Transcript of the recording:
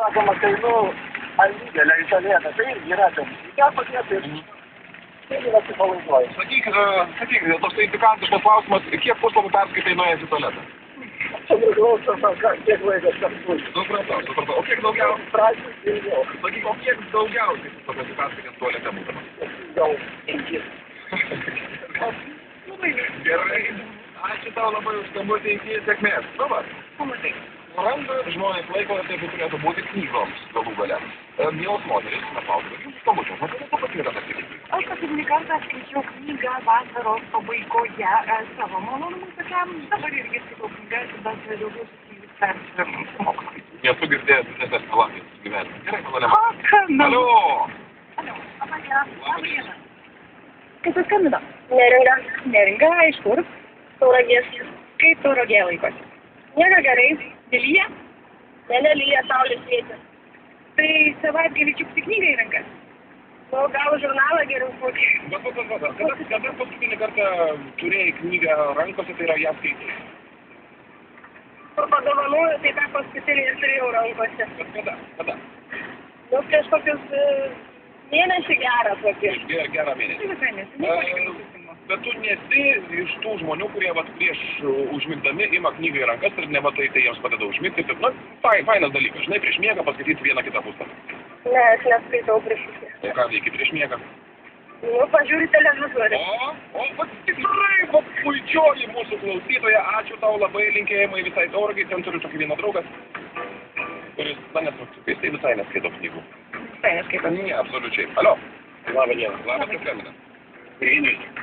sakoma, tai, ant didelio isolėta, tai yra ten. Ką padėti? Tai yra atsipalaiduoja. Sakyk, toks pikantiškas klausimas, kiek puslapių perskaitai nuėjęs į tualetą? Čia priklauso, kiek laikas kartu. Supratau. O kiek daugiausiai? Pradžiai ilgiau. Sakyk, o kiek daugiausiai puslapių perskaitęs tualete būdamas? Gal 5. Gerai. Ačiū tau labai už skambutį, iki sėkmės. Nu va. Randa žmonės laiko, ir taip turėtų būti knygoms galų gale. Mielos moteris, mes laukiame jums skambučių. Matau, ko pasirinkta skaityti? Aš paskutinį kartą skaičiau knygą vasaros pabaigoje savo malonumui tokiam. Dabar irgi skaitau knygas, bet daugiau susijusius persivertimus mokslo. Nesu girdėjęs didesnės melodijos gyvenime. Gerai, malonėma. Alio! Alio! Labą dieną. Kaip jūs skambino? Neringa, iš kur? Tauragės. Kaip Tauragė laikosi? Nieko gerai. Nelyja? Nelyja, saulė šviečia. Tai savaitgalį čiupsi knygą į rankas? Nu, gal žurnalą geriau kokį. Kada paskutinį kartą turėjai knygą rankose, tai yra ją skaitai? Kur padovanoju, tai tą paskutinį ir turėjau rankose. Kada? Nu, prieš kokius mėnesį gerą tokį. Gerą mėnesį. Bet tu nesi iš tų žmonių, kurie prieš užmigdami ima knygą į rankas ir nematai, tai jiems padeda užmigti. Fainas dalykas, žinai, prieš miegą paskaityti vieną kitą puslapį. Ne, aš neskaitau prieš miegą. O ką veiki prieš miegą? Nu, pažiūri televizorių. Tikrai, puičioji mūsų klausytoja, ačiū tau labai, linkėjimai visai Tauragai, ten turiu tokį vieną draugą, kuris, nesuksupės, tai visai neskaito knygų. Visai neskaito. Ne, absoliučiai. Alio. Labą dieną. Labas, kas skambina? Rynis.